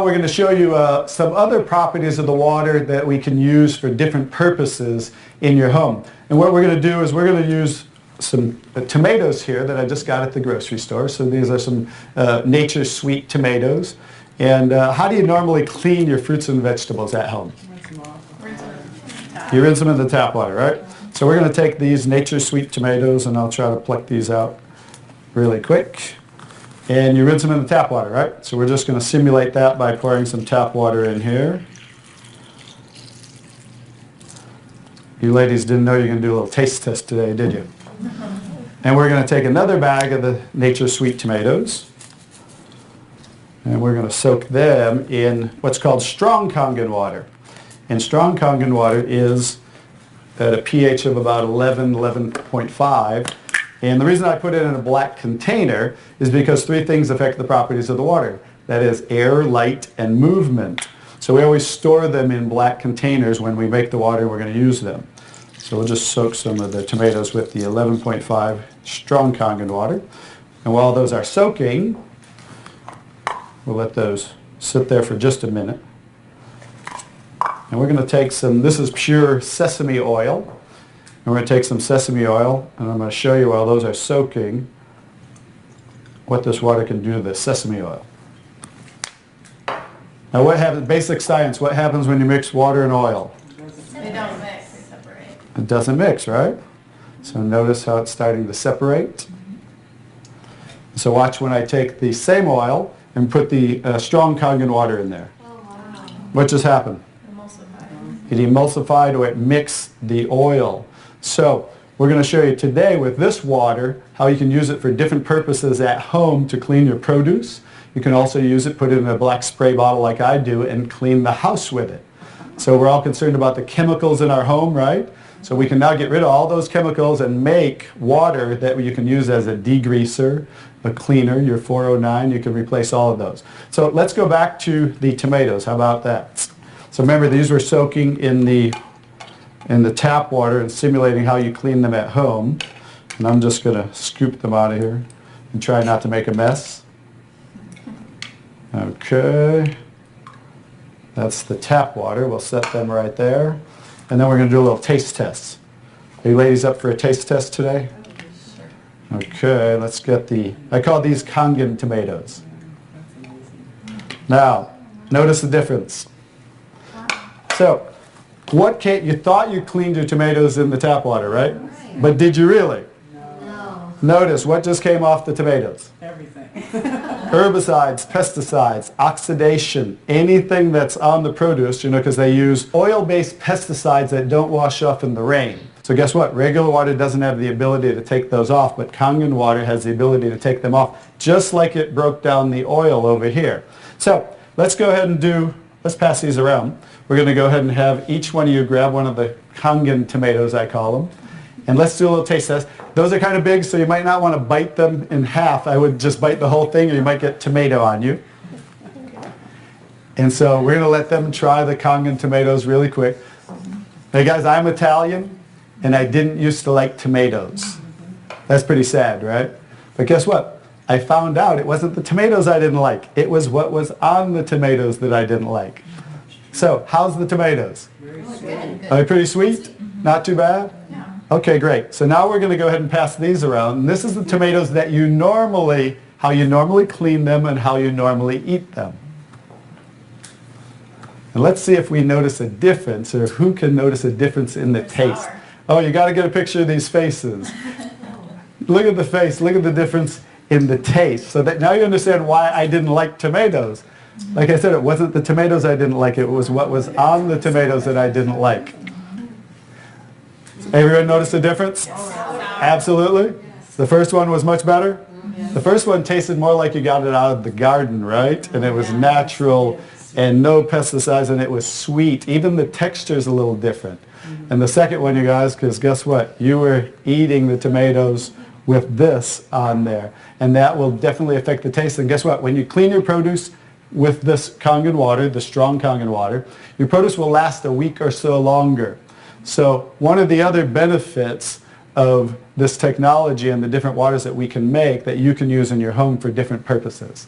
now we're going to show you some other properties of the water that we can use for different purposes in your home. And what we're going to do is we're going to use some tomatoes here that I just got at the grocery store. So these are some Nature's Sweet tomatoes. And how do you normally clean your fruits and vegetables at home? You rinse them in the tap water, right? So we're going to take these Nature's Sweet tomatoes, and I'll try to pluck these out really quick. And you rinse them in the tap water, right? So we're just going to simulate that by pouring some tap water in here. You ladies didn't know you were going to do a little taste test today, did you? And we're going to take another bag of the Nature's Sweet tomatoes, and we're going to soak them in what's called strong Kangen water. And strong Kangen water is at a pH of about 11, 11.5. And the reason I put it in a black container is because three things affect the properties of the water. That is air, light, and movement. So we always store them in black containers when we make the water and we're going to use them. So we'll just soak some of the tomatoes with the 11.5 strong Kangen water. And while those are soaking, we'll let those sit there for just a minute. And we're going to take some, this is pure sesame oil. And we're going to take some sesame oil, and I'm going to show you while those are soaking what this water can do to the sesame oil. Now what happens, basic science, what happens when you mix water and oil? They don't mix, they separate. It doesn't mix, right? So notice how it's starting to separate. So watch when I take the same oil and put the strong Kangen water in there. Oh, wow. What just happened? Emulsified. It emulsified, or it mixed the oil. So we're going to show you today with this water how you can use it for different purposes at home to clean your produce. You can also use it, put it in a black spray bottle like I do, and clean the house with it. So we're all concerned about the chemicals in our home, right? So we can now get rid of all those chemicals and make water that you can use as a degreaser, a cleaner, your 409. You can replace all of those. So let's go back to the tomatoes. How about that? So remember, these were soaking in the tap water and simulating how you clean them at home. And I'm just going to scoop them out of here and try not to make a mess. Okay. That's the tap water. We'll set them right there. And then we're going to do a little taste test. Are you ladies up for a taste test today? Okay, let's get I call these Kangen tomatoes. Now, notice the difference. So, you thought you cleaned your tomatoes in the tap water, right? But did you really? No. Notice what just came off the tomatoes. Everything. Herbicides, pesticides, oxidation, anything that's on the produce, because they use oil-based pesticides that don't wash off in the rain. So guess what? Regular water doesn't have the ability to take those off, but Kangen water has the ability to take them off, just like it broke down the oil over here. So let's go ahead and let's pass these around. We're going to go ahead and have each one of you grab one of the Kangen tomatoes, I call them. And let's do a little taste test. Those are kind of big, so you might not want to bite them in half. I would just bite the whole thing, or you might get tomato on you. And so we're going to let them try the Kangen tomatoes really quick. Hey guys, I'm Italian, and I didn't used to like tomatoes. That's pretty sad, right? But guess what? I found out it wasn't the tomatoes I didn't like. It was what was on the tomatoes that I didn't like. So, how's the tomatoes? Very Good. Are they pretty sweet? Not too bad? Yeah. Okay, great. So now we're going to go ahead and pass these around. And this is the tomatoes that how you normally clean them and how you normally eat them. And let's see if we notice a difference, or who can notice a difference in the taste. Sour. Oh, you got to get a picture of these faces. Look at the face. Look at the difference in the taste. So that now you understand why I didn't like tomatoes. Like I said, it wasn't the tomatoes I didn't like. It was what was on the tomatoes that I didn't like. Everyone notice the difference? Absolutely. The first one was much better. The first one tasted more like you got it out of the garden, right? And it was natural and no pesticides, and it was sweet. Even the texture is a little different. And the second one, you guys, because guess what? You were eating the tomatoes with this on there. And that will definitely affect the taste. And guess what? When you clean your produce with this Kangen water, the strong Kangen water, your produce will last a week or so longer. So one of the other benefits of this technology and the different waters that we can make that you can use in your home for different purposes.